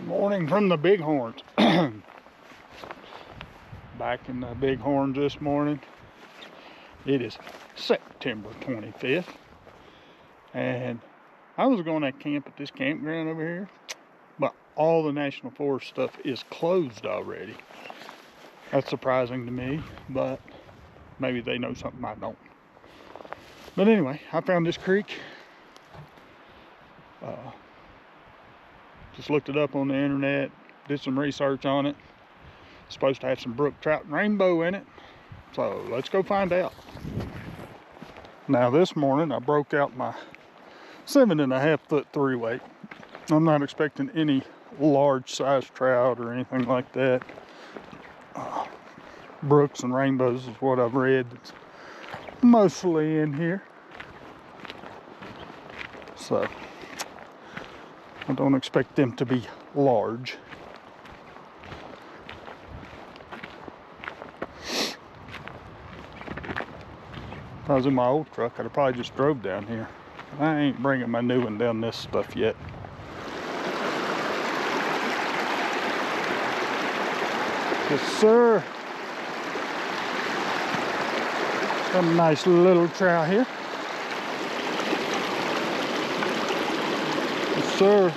Morning from the Bighorns. Back in the Bighorns this morning. It is September 25th. And I was going to camp at this campground over here, but all the National Forest stuff is closed already. That's surprising to me, but maybe they know something I don't. But anyway, I found this creek. Just looked it up on the internet, did some research on it. It's supposed to have some brook trout and rainbow in it. So let's go find out. Now this morning I broke out my 7.5 foot 3-weight. I'm not expecting any large size trout or anything like that. Brooks and rainbows is what I've read. It's mostly in here. So I don't expect them to be large. If I was in my old truck, I'd have probably just drove down here. I ain't bringing my new one down this stuff yet. Yes, sir. Got a nice little trout here. Yes, sir.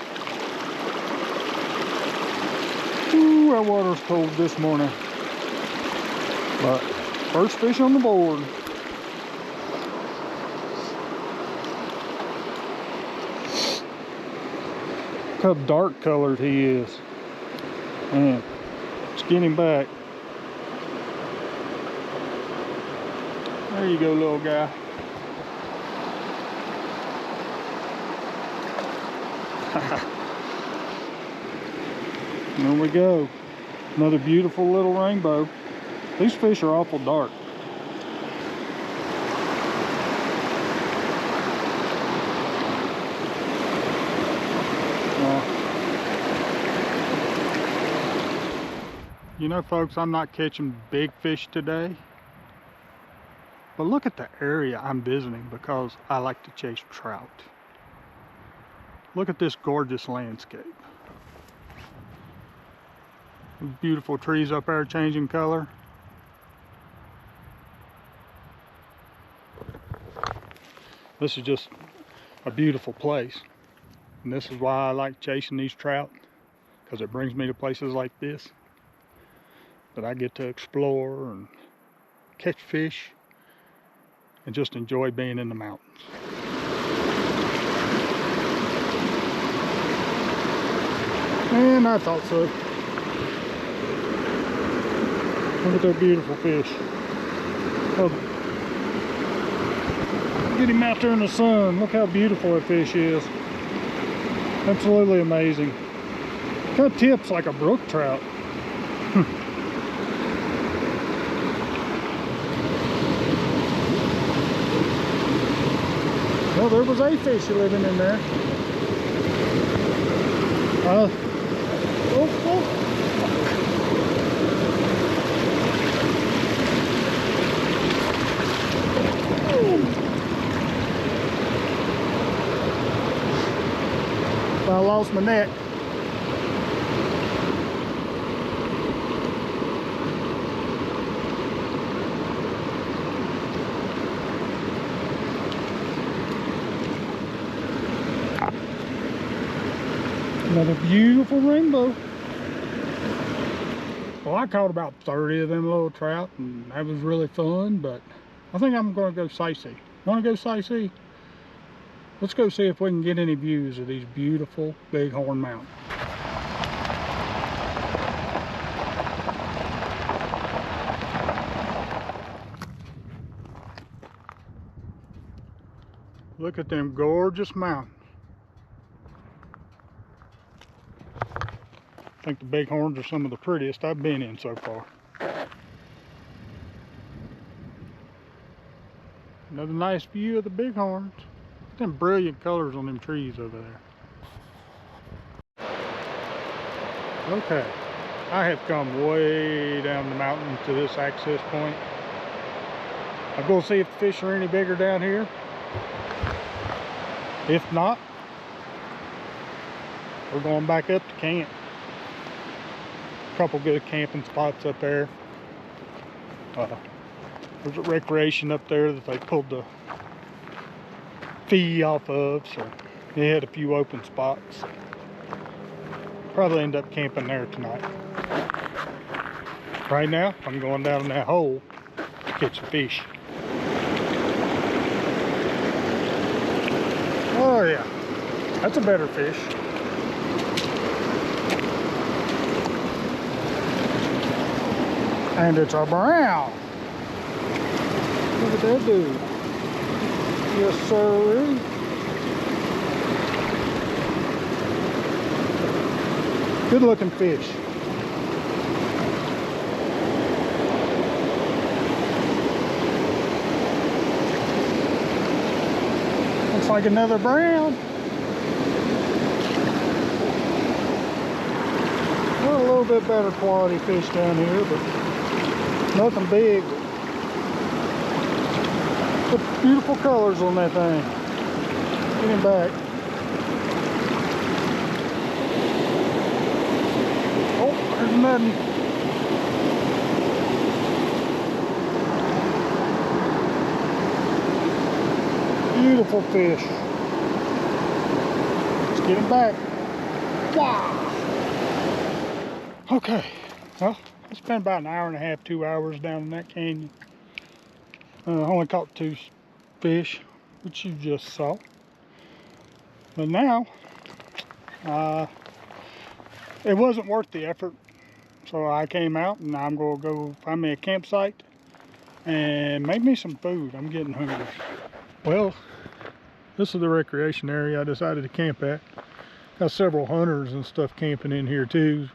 Ooh, that water's cold this morning. But first fish on the board. Look how dark colored he is. Man, let's get him back. There you go, little guy. There we go. Another beautiful little rainbow. These fish are awful dark. You know, folks, I'm not catching big fish today, but look at the area I'm visiting because I like to chase trout. Look at this gorgeous landscape. Beautiful trees up there changing color. This is just a beautiful place. And this is why I like chasing these trout, because it brings me to places like this that I get to explore and catch fish and just enjoy being in the mountains. And I thought so. Look at that beautiful fish. Oh, get him out there in the sun. Look how beautiful that fish is. Absolutely amazing. Kind of tips like a brook trout. Well, there was a fish living in there. Oh. I lost my net. Another beautiful rainbow. Well, I caught about 30 of them little trout, and that was really fun, but I think I'm going to go sightsee. Want to go sightsee? Let's go see if we can get any views of these beautiful Bighorn Mountains. Look at them gorgeous mountains. I think the Bighorns are some of the prettiest I've been in so far. Another nice view of the Bighorns. Look at them brilliant colors on them trees over there. Okay, I have come way down the mountain to this access point. I'm going to see if the fish are any bigger down here. If not, we're going back up to camp. couple good camping spots up there. There's a recreation up there that they pulled the fee off of, so they had a few open spots. Probably end up camping there tonight. Right now, I'm going down in that hole to catch a fish. Oh yeah, that's a better fish. And it's a brown. Look at that dude. Yes, sir. Good looking fish. Looks like another brown. Well, a little bit better quality fish down here, but nothing big. But beautiful colors on that thing. Get him back. Oh, there's nothing. Beautiful fish. Let's get him back. Wow. Okay. Well, I spent about an hour and a half, 2 hours down in that canyon. Only caught 2 fish, which you just saw. But now, it wasn't worth the effort. So I came out and I'm going to go find me a campsite and make me some food. I'm getting hungry. Well, this is the recreation area I decided to camp at. Got several hunters and stuff camping in here too.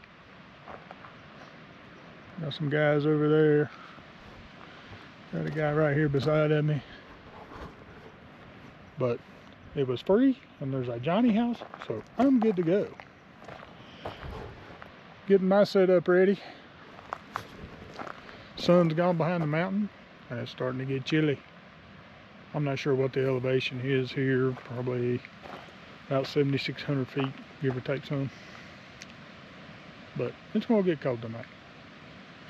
Got some guys over there. Got a guy right here beside of me. But it was free and there's a Johnny house, so I'm good to go. Getting my setup ready. Sun's gone behind the mountain and it's starting to get chilly. I'm not sure what the elevation is here, probably about 7,600 feet, give or take some. But it's gonna get cold tonight.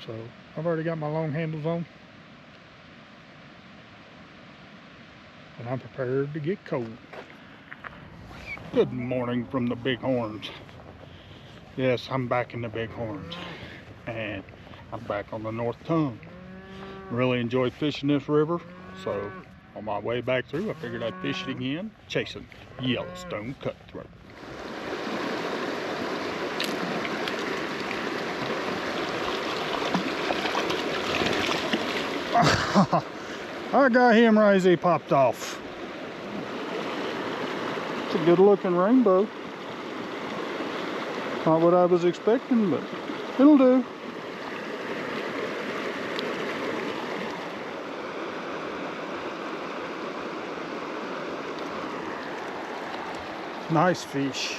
So I've already got my long handles on. And I'm prepared to get cold. Good morning from the Bighorns. Yes, I'm back in the Bighorns. And I'm back on the North Tongue. Really enjoyed fishing this river, so on my way back through, I figured I'd fish it again, chasing Yellowstone cutthroat. I got him right as he popped off. It's a good looking rainbow. Not what I was expecting, but it'll do. Nice fish.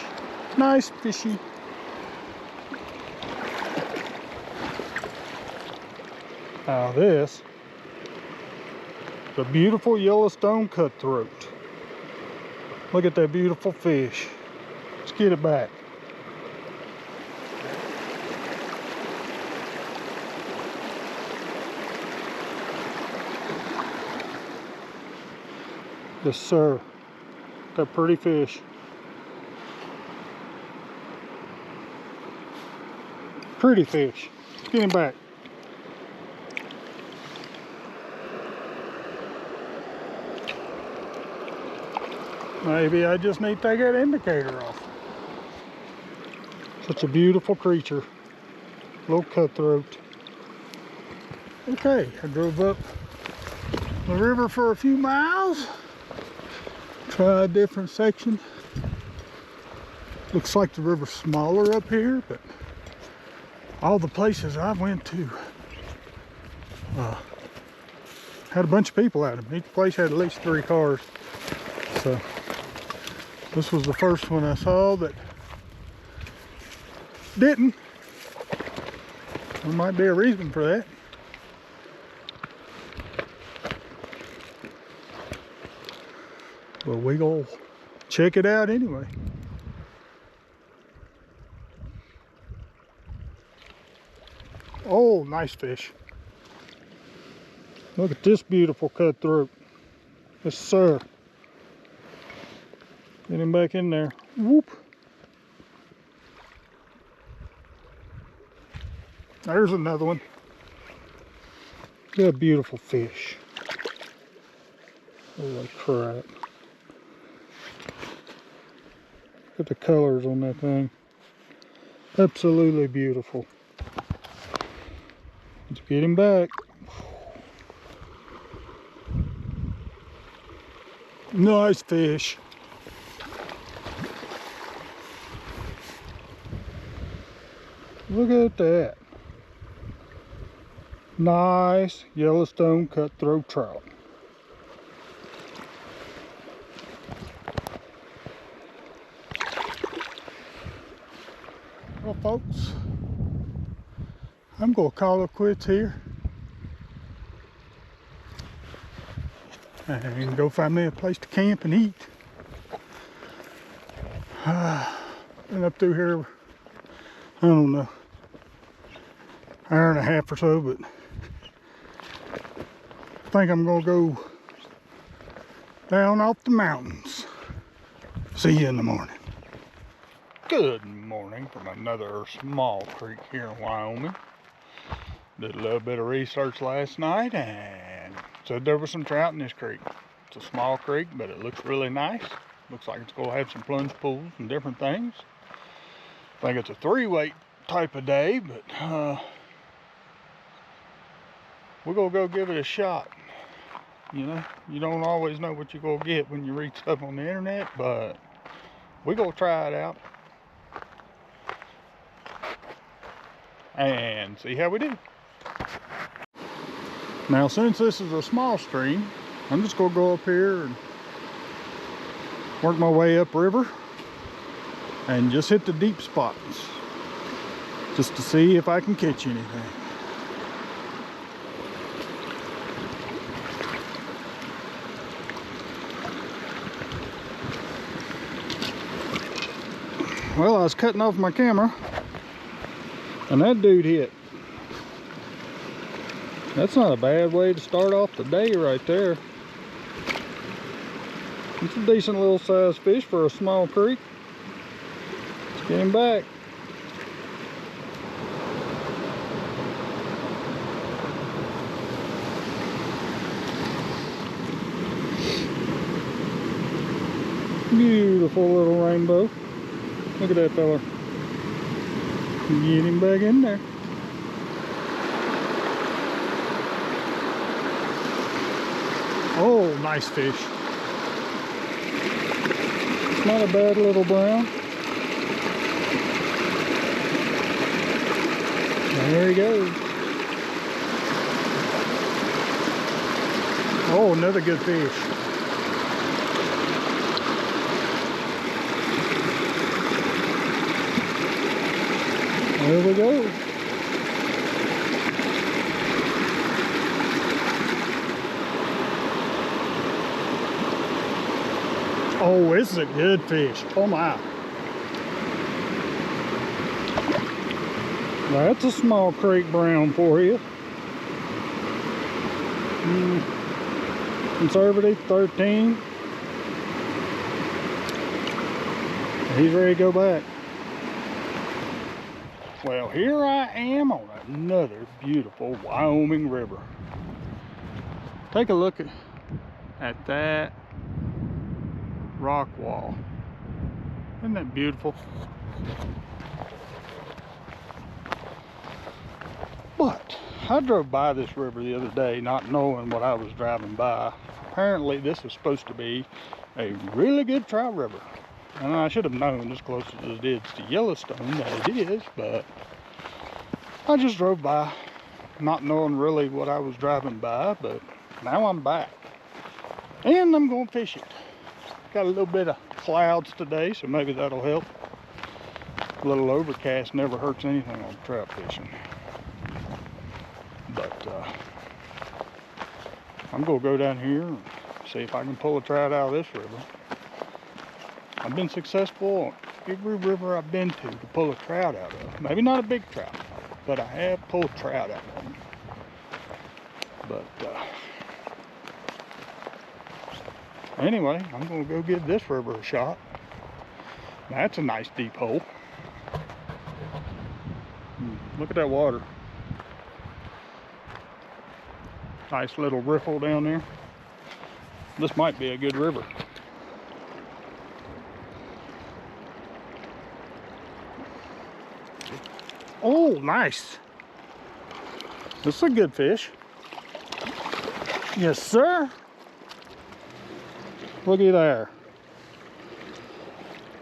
Nice fishy. Now this, the beautiful Yellowstone cutthroat. Look at that beautiful fish. Let's get it back. Yes, sir. That pretty fish. Pretty fish. Let's get him back. Maybe I just need to take that indicator off. Such a beautiful creature. Little cutthroat. Okay, I drove up the river for a few miles. Try a different section. Looks like the river's smaller up here, but all the places I went to had a bunch of people at them. Each place had at least 3 cars. So this was the first one I saw that didn't. There might be a reason for that. But we gonna check it out anyway. Oh, nice fish. Look at this beautiful cutthroat. Yes, sir. Get him back in there. Whoop. There's another one. Look at a beautiful fish. Holy crap. Look at the colors on that thing. Absolutely beautiful. Let's get him back. Nice fish. Look at that. Nice Yellowstone cutthroat trout. Well, folks, I'm going to call it quits here and go find me a place to camp and eat. Been up through here, I don't know, hour and a half or so, but I think I'm going to go down off the mountains. See you in the morning. Good morning from another small creek here in Wyoming. Did a little bit of research last night and said there was some trout in this creek. It's a small creek, but it looks really nice. Looks like it's going to have some plunge pools and different things. I think it's a 3-weight type of day, but we're going to go give it a shot. You know, you don't always know what you're going to get when you read stuff on the internet, but we're going to try it out and see how we do. Now, since this is a small stream, I'm just going to go up here and work my way upriver and just hit the deep spots just to see if I can catch anything. Well, I was cutting off my camera and that dude hit. That's not a bad way to start off the day right there. It's a decent little sized fish for a small creek. Let's get him back. Beautiful little rainbow. Look at that fella. Get him back in there. Oh, nice fish. It's not a bad little brown. There he goes. Oh, another good fish. There we go. Oh, this is a good fish. Oh my. That's a small creek brown for you. Conservative 13. He's ready to go back. Well, here I am on another beautiful Wyoming river. Take a look at that rock wall. Isn't that beautiful? But I drove by this river the other day not knowing what I was driving by. Apparently this is supposed to be a really good trout river. And I should have known as close as it is to Yellowstone that it is, but I just drove by not knowing really what I was driving by, but now I'm back. And I'm going to fish it. Got a little bit of clouds today, so maybe that'll help. A little overcast never hurts anything on trout fishing. But I'm going to go down here and see if I can pull a trout out of this river. I've been successful on every river I've been to pull a trout out of. Maybe not a big trout, but I have pulled trout out of them. But anyway, I'm gonna go give this river a shot. That's a nice deep hole. Look at that water. Nice little riffle down there. This might be a good river. Oh, nice. This is a good fish. Yes, sir. Looky there.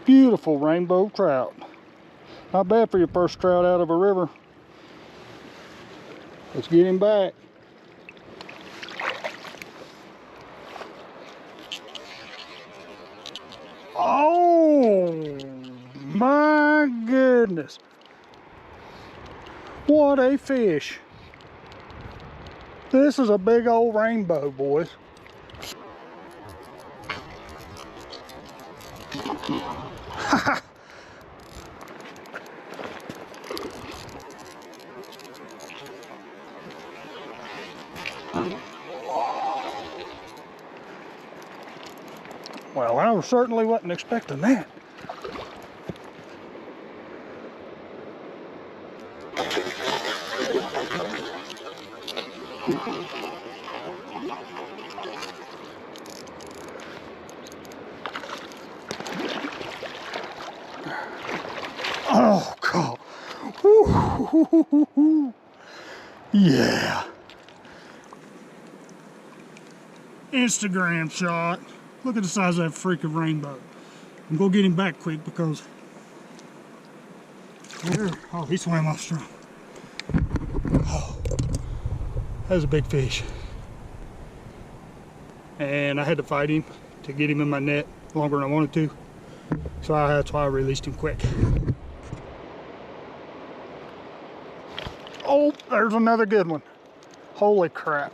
Beautiful rainbow trout. Not bad for your first trout out of a river. Let's get him back. Oh my goodness. What a fish. This is a big old rainbow, boys. Well, I certainly wasn't expecting that. Oh, God. Woo. Yeah. Instagram shot. Look at the size of that freaking rainbow. I'm gonna get him back quick because oh, he swam off strong. Oh, that was a big fish. And I had to fight him to get him in my net longer than I wanted to. So that's why I released him quick. Oh, there's another good one. Holy crap.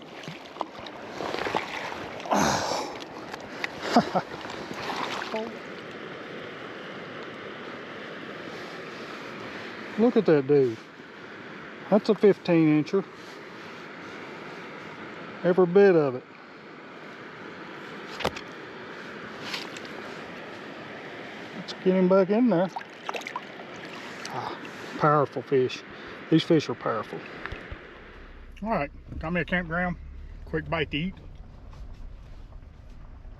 Look at that dude. That's a 15-incher. Every bit of it. Let's get him back in there. Ah, powerful fish. These fish are powerful. All right, got me a campground. Quick bite to eat.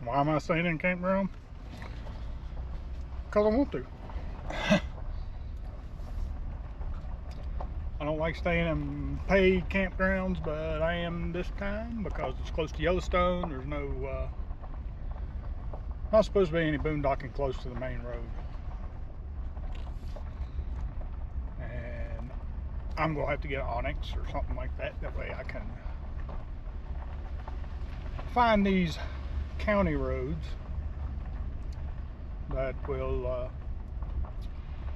Why am I staying in campground? Because I want to. I don't like staying in paid campgrounds, but I am this time because it's close to Yellowstone. There's no, not supposed to be any boondocking close to the main road. And I'm gonna have to get an Onyx or something like that. That way I can find these county roads that will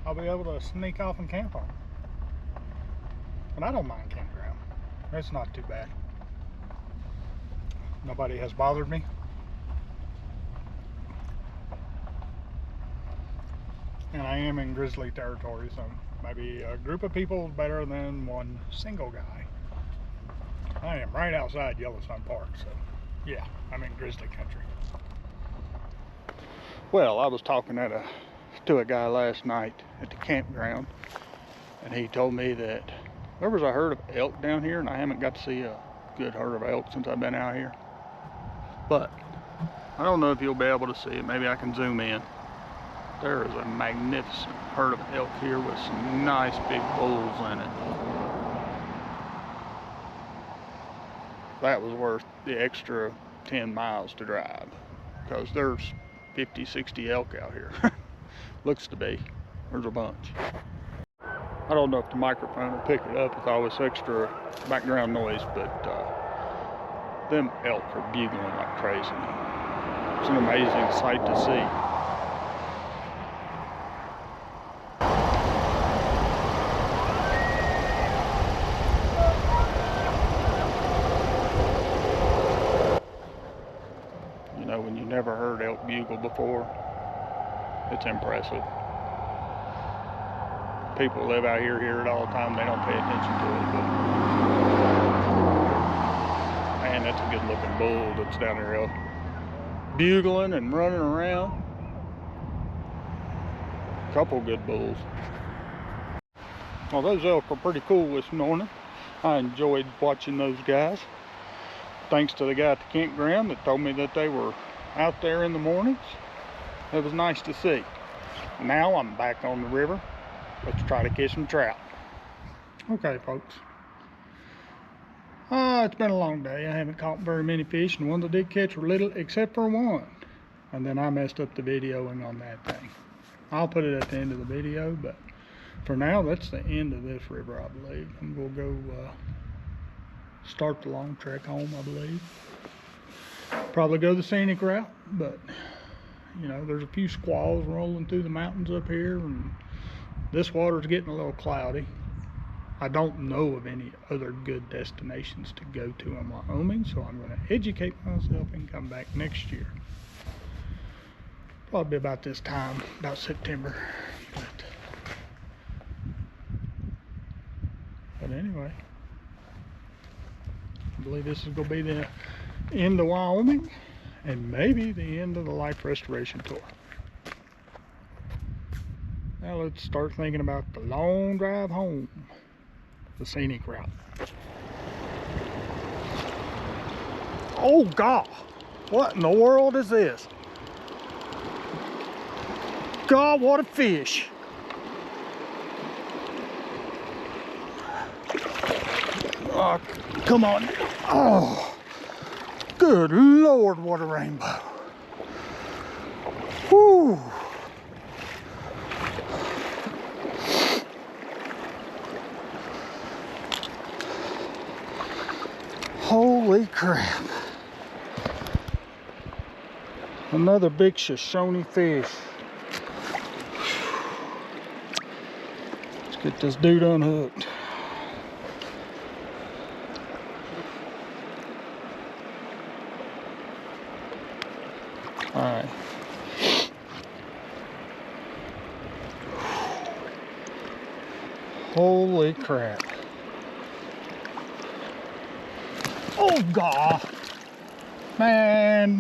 I'll be able to sneak off and camp on. But I don't mind campground. It's not too bad. Nobody has bothered me. And I am in grizzly territory, so maybe a group of people is better than one single guy. I am right outside Yellowstone Park, so yeah, I'm in grizzly country. Well, I was talking to a guy last night at the campground, and he told me that there was a herd of elk down here, and I haven't got to see a good herd of elk since I've been out here. But I don't know if you'll be able to see it. Maybe I can zoom in. There is a magnificent herd of elk here with some nice big bulls in it. That was worth the extra 10 miles to drive, because there's 50, 60 elk out here. Looks to be. There's a bunch. I don't know if the microphone will pick it up with all this extra background noise, but them elk are bugling like crazy. It's an amazing sight to see. You know, when you never heard elk bugle before, it's impressive. people who live out here hear it all the time. They don't pay attention to it, but man, that's a good looking bull that's down there bugling and running around. Couple good bulls. Well, those elk were pretty cool this morning. I enjoyed watching those guys. Thanks to the guy at the campground that told me that they were out there in the mornings. It was nice to see. Now I'm back on the river. Let's try to catch some trout. Okay, folks. It's been a long day. I haven't caught very many fish, and ones I did catch were little, except for one. And then I messed up the videoing on that thing. I'll put it at the end of the video, but for now, that's the end of this river, I believe. I'm gonna go start the long trek home, I believe. Probably go the scenic route, but you know, there's a few squalls rolling through the mountains up here, and this water's getting a little cloudy. I don't know of any other good destinations to go to in Wyoming, so I'm going to educate myself and come back next year. Probably about this time, about September. But anyway, I believe this is going to be the end of Wyoming, and maybe the end of the Life Restoration Tour. Now let's start thinking about the long drive home, the scenic route. Oh God, what in the world is this? God, what a fish. Oh, come on. Oh, good Lord, what a rainbow. Whew. Holy crap. Another big Shoshone fish. Let's get this dude unhooked. All right. Holy crap. Oh God, man.